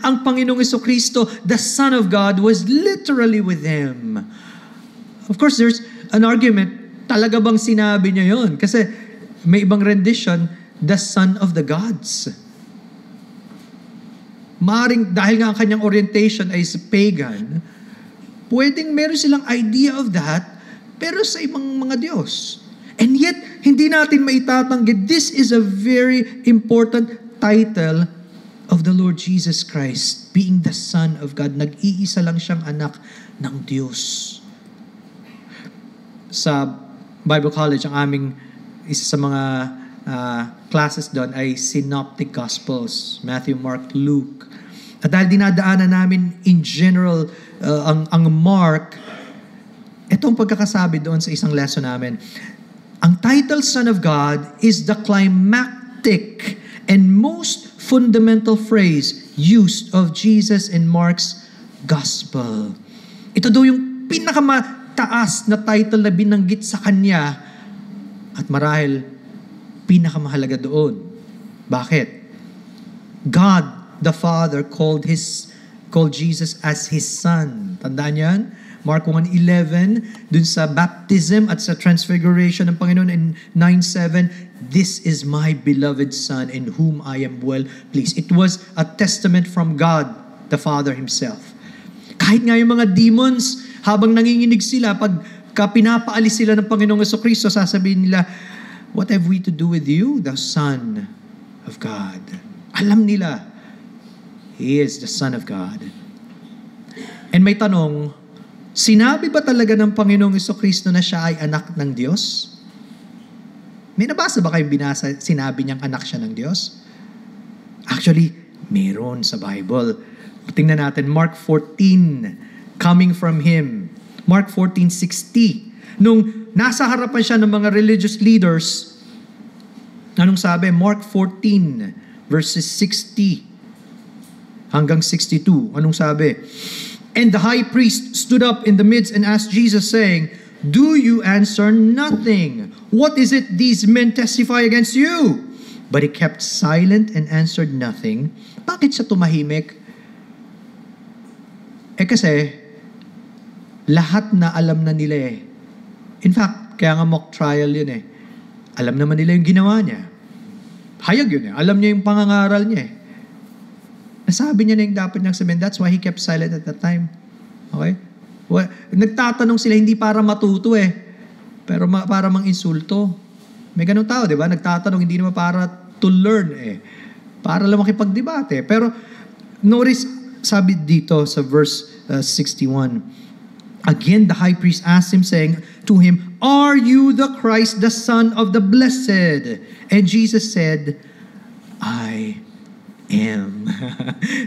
Ang Panginoong Jesucristo, the Son of God, was literally with him. Of course, there's an argument, talaga bang sinabi niya yon? Kasi may ibang rendition, the Son of the Gods. Maaring dahil nga ang kanyang orientation ay sa pagan, pwedeng meron silang idea of that, pero sa ibang mga Diyos. And yet, hindi natin maitatanggi, this is a very important title of the Lord Jesus Christ, being the Son of God. Nag-iisa lang siyang anak ng Diyos. Sa Bible College, ang aming isa sa mga classes doon ay Synoptic Gospels, Matthew, Mark, Luke. At dahil dinadaanan namin in general ang Mark, itong pagkakasabi doon sa isang lesson namin, ang title Son of God is the climactic and most fundamental phrase used of Jesus in Mark's Gospel. Ito daw yung pinakamataas na title na binanggit sa kanya at marahil pinakamahalaga doon. Bakit? God the Father called Jesus as His Son. Tandaan yan? Mark 1:11, dun sa baptism at sa transfiguration ng Panginoon in 9:7, "This is my beloved Son in whom I am well pleased." It was a testament from God the Father Himself. Kahit nga yung mga demons, habang nanginginig sila, pagka pinapaalis sila ng Panginoong Jesucristo, sasabihin nila, "What have we to do with you, the Son of God?" Alam nila, He is the Son of God. And may tanong, sinabi ba talaga ng Panginoong Jesucristo na siya ay anak ng Diyos? May nabasa ba kayong binasa, sinabi niyang anak siya ng Diyos? Actually, meron sa Bible. Tingnan natin, Mark 14, coming from Him. Mark 14:60. Nung nasa harapan siya ng mga religious leaders, anong sabi? Mark 14, verses 60 hanggang 62. Anong sabi? "And the high priest stood up in the midst and asked Jesus, saying, 'Do you answer nothing? What is it these men testify against you?' But he kept silent and answered nothing." Bakit siya tumahimik? Kasi, lahat na alam na nila eh. In fact, kaya nga mock trial yun eh. Alam naman nila yung ginawa niya. Hayag yun eh. Alam niya yung pangangaral niya eh. Nasabi niya na yung dapat niyang sabihin. That's why he kept silent at that time. Okay? Well, nagtatanong sila hindi para matuto eh. Pero para mang-insulto. May ganung tao, di ba? Nagtatanong hindi naman para to learn eh. Para lang makipagdebate. Pero notice, sabi dito sa verse 61, "Again the high priest asked him, saying to him, 'Are you the Christ, the Son of the Blessed?' And Jesus said, 'I am."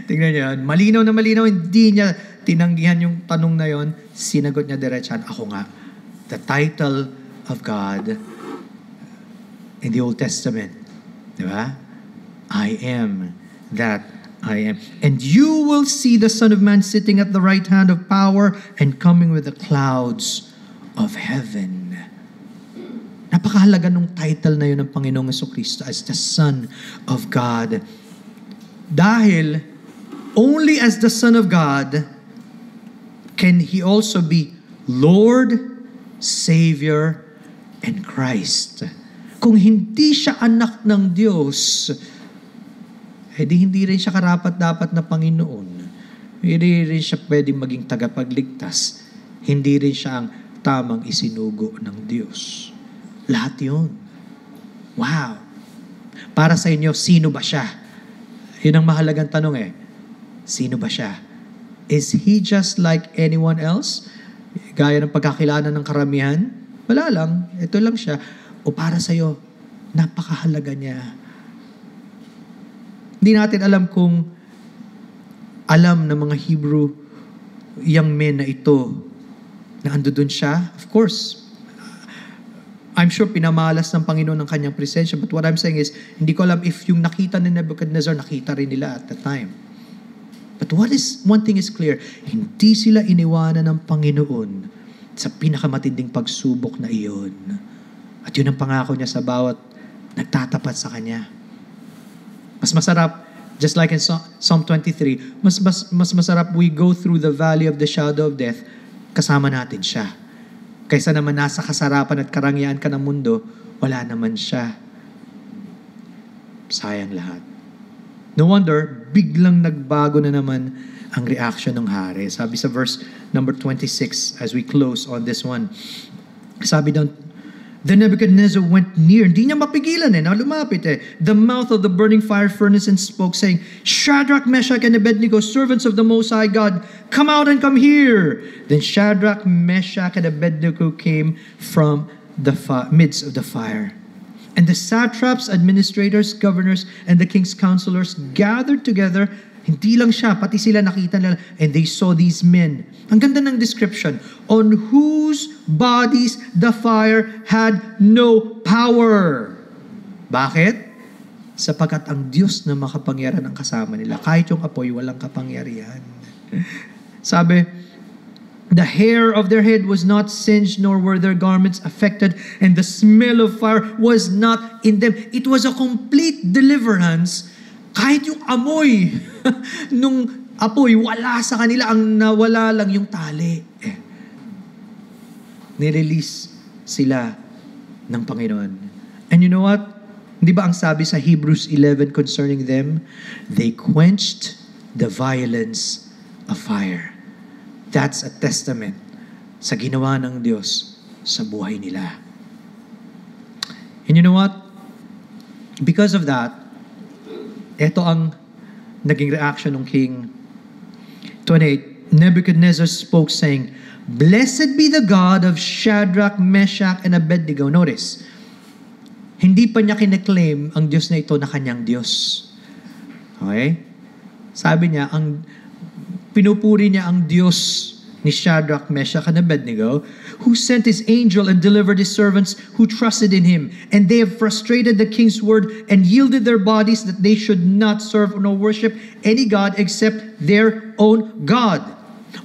Tingnan niyo yan. Malinaw na malinaw, hindi niya tinanggihan yung tanong na yon. Sinagot niya diretsahan, ako nga. The title of God in the Old Testament. Di ba? I am that I am. "And you will see the Son of Man sitting at the right hand of power and coming with the clouds of heaven." Napakahalaga nung title na yun ng Panginoong Jesucristo as the Son of God. Dahil only as the Son of God can He also be Lord, Savior, and Christ. Kung hindi siya anak ng Diyos, hindi rin siya karapat-dapat na Panginoon. Hindi rin siya pwedeng maging tagapagligtas. Hindi rin siya ang tamang isinugo ng Diyos. Lahat yun. Wow. Para sa inyo, sino ba siya? Yun ang mahalagang tanong eh. Sino ba siya? Is He just like anyone else? Gaya ng pagkakilala ng karamihan? Wala lang. Ito lang siya. O para sa'yo, napakahalaga niya. Hindi natin alam kung alam ng mga Hebrew young men na ito na ando dun siya. Of course, I'm sure pinamalas ng Panginoon ng kanyang presensya. But what I'm saying is, hindi ko alam if yung nakita ni Nebuchadnezzar, nakita rin nila at the time. But one thing is clear, hindi sila iniwanan ng Panginoon sa pinakamatinding pagsubok na iyon. At yun ang pangako niya sa bawat nagtatapat sa Kanya. Mas masarap, just like in Psalm 23, mas masarap we go through the valley of the shadow of death, kasama natin siya. Kaysa naman nasa kasarapan at karangyaan ka ng mundo, wala naman siya. Sayang lahat. No wonder, biglang nagbago na naman ang reaction ng hari. Sabi sa verse number 26, as we close on this one, sabi doon, "Then Nebuchadnezzar went near." Hindi niya mapigilan lumapit "the mouth of the burning fire furnace and spoke, saying, 'Shadrach, Meshach, and Abednego, servants of the Most High God, come out and come here.' Then Shadrach, Meshach, and Abednego came from the midst of the fire. And the satraps, administrators, governors, and the king's counselors gathered together. Hindi lang siya, pati sila nakita nila. And they saw these men. Ang ganda ng description. On whose bodies the fire had no power. Bakit? Sapagkat ang Diyos na makapangyarihan ang kasama nila. Kahit yung apoy, walang kapangyarihan. Sabi, the hair of their head was not singed, nor were their garments affected, and the smell of fire was not in them. It was a complete deliverance. Kahit yung amoy nung apoy, wala sa kanila. Ang nawala lang yung tali. Nirelease sila ng Panginoon. And you know what? Di ba ang sabi sa Hebrews 11 concerning them? They quenched the violence of fire. That's a testament sa ginawa ng Diyos sa buhay nila. And you know what? Because of that, ito ang naging reaction ng king. 28, Nebuchadnezzar spoke saying, Blessed be the God of Shadrach, Meshach, and Abednego. Notice, hindi pa niya kine-claim ang Diyos na ito na kanyang Diyos. Okay? Sabi niya, pinupuri niya ang Diyos ni Shadrach, Meshach, and Abednego, who sent his angel and delivered his servants who trusted in him. And they have frustrated the king's word and yielded their bodies that they should not serve nor worship any God except their own God.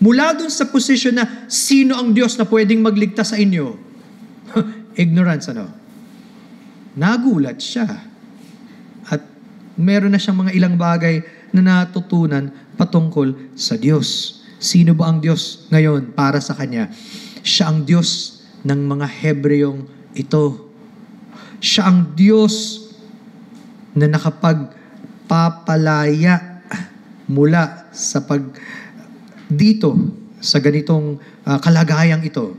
Mula dun sa posisyon na sino ang Diyos na pwedeng magligtas sa inyo? Ignorance, ano? Nagulat siya. At meron na siyang mga ilang bagay na natutunan patungkol sa Diyos. Sino ba ang Diyos ngayon para sa kanya? Siya ang Diyos ng mga Hebreyong ito. Siya ang Diyos na nakapagpapalaya mula sa dito sa ganitong kalagayang ito.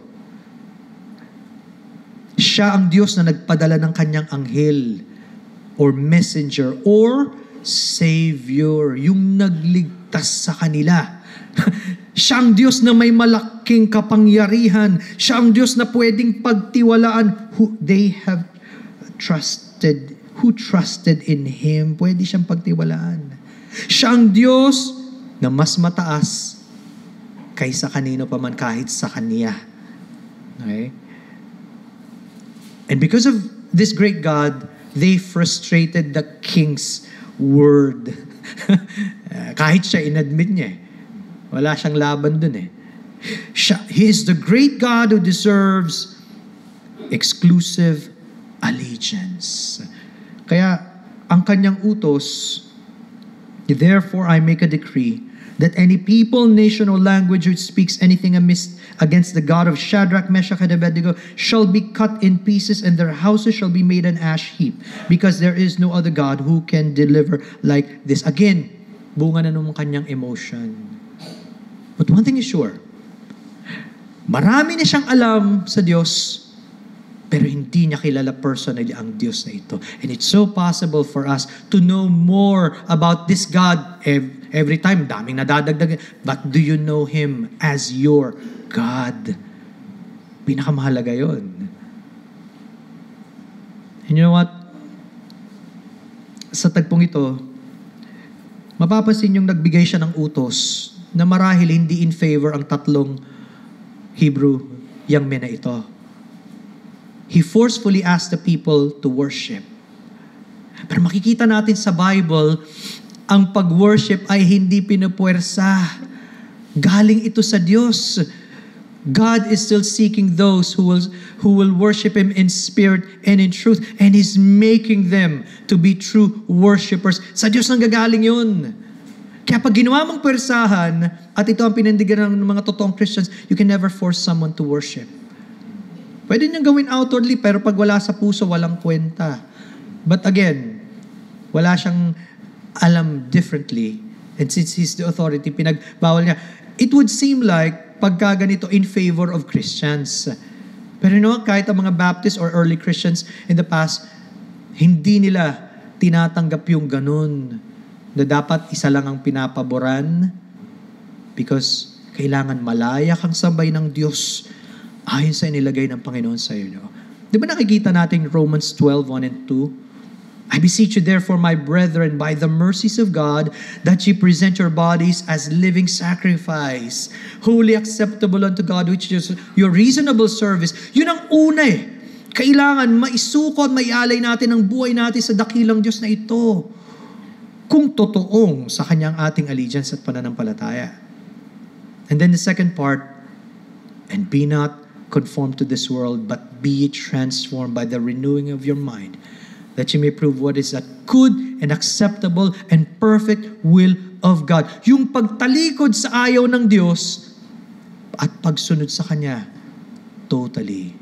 Siya ang Diyos na nagpadala ng kanyang anghel or messenger or Savior, yung nagligtas sa kanila. Siya ang Diyos na may malaking kapangyarihan. Siya ang Diyos na pwedeng pagtiwalaan. Who trusted in Him. Pwede siyang pagtiwalaan. Siya ang Diyos na mas mataas kaysa kanino pa man kahit sa Kanya. Okay? And because of this great God, they frustrated the king's word. Kahit siya inadmit niya wala siyang laban dun He is the great God who deserves exclusive allegiance. Kaya, ang kanyang utos, therefore I make a decree that any people, nation, or language which speaks anything amiss against the God of Shadrach, Meshach, and Abednego shall be cut in pieces, and their houses shall be made an ash heap, because there is no other God who can deliver like this. Again, bunga na nung kanyang emotion. But one thing is sure, marami na siyang alam sa Diyos, pero hindi niya kilala personally ang Diyos na ito. And it's so possible for us to know more about this God every time. Daming nadadagdag. But do you know Him as your God? Pinakamahalaga yun. And you know what? Sa tagpong ito, mapapansin yung nagbigay siya ng utos na marahil hindi in favor ang tatlong Hebrew young men na ito. He forcefully asked the people to worship. Pero makikita natin sa Bible, ang pag-worship ay hindi pinupuwersa. Galing ito sa Diyos. God is still seeking those who will worship Him in spirit and in truth. And He's making them to be true worshipers. Sa Diyos nang gagaling yun. Kaya pag ginawa mong pwersahan, at ito ang pinindigan ng mga totoong Christians, you can never force someone to worship. Pwede niyang gawin outwardly, pero pag wala sa puso, walang kwenta. But again, wala siyang alam differently. And since He's the authority, pinagbawal niya. It would seem like, pagka ganito, in favor of Christians. Pero kahit ang mga Baptist or early Christians in the past, hindi nila tinatanggap yung ganun. Na dapat isa lang ang pinapaboran because kailangan malaya kang sabay ng Diyos ayon sa inilagay ng Panginoon sa iyo. Di ba nakikita natin Romans 12:1 and 2? I beseech you therefore, my brethren, by the mercies of God, that ye present your bodies as living sacrifice, wholly acceptable unto God, which is your reasonable service. Yun ang una eh. Kailangan maisukot, maialay natin ang buhay natin sa dakilang Diyos na ito. Kung totoong sa Kanyang ating allegiance at pananampalataya. And then the second part, and be not conformed to this world, but be transformed by the renewing of your mind, that you may prove what is that good and acceptable and perfect will of God. Yung pagtalikod sa ayaw ng Diyos at pagsunod sa Kanya, totally.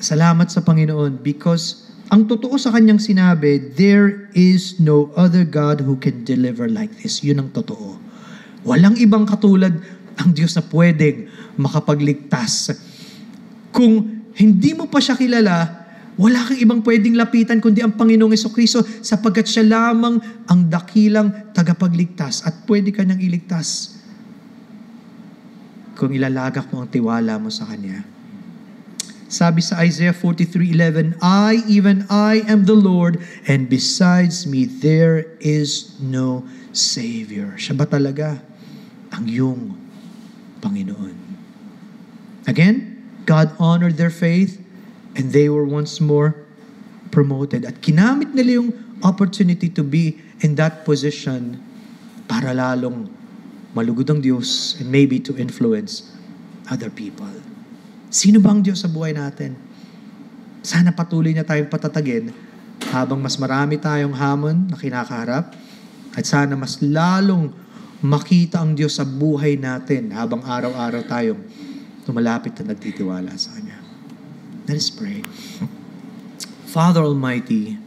Salamat sa Panginoon because ang totoo sa Kanyang sinabi, there is no other God who can deliver like this. Yun ang totoo. Walang ibang katulad ang Diyos na pwedeng makapagligtas. Kung hindi mo pa siya kilala, wala kang ibang pwedeng lapitan kundi ang Panginoong Jesucristo sapagkat siya lamang ang dakilang tagapagligtas at pwede ka niyang iligtas kung ilalagak mo ang tiwala mo sa Kanya. Sabi sa Isaiah 43:11, I, even I, am the Lord, and besides me there is no Savior. Siya ba talaga ang iyong Panginoon? Again, God honored their faith, and they were once more promoted. At kinamit nila yung opportunity to be in that position para lalong malugod ang Diyos and maybe to influence other people. Sino ba ang Diyos sa buhay natin? Sana patuloy na tayong patatagin habang mas marami tayong hamon na kinakaharap at sana mas lalong makita ang Diyos sa buhay natin habang araw-araw tayong tumalapit na nagtitiwala sa Kanya. Let us pray. Father Almighty,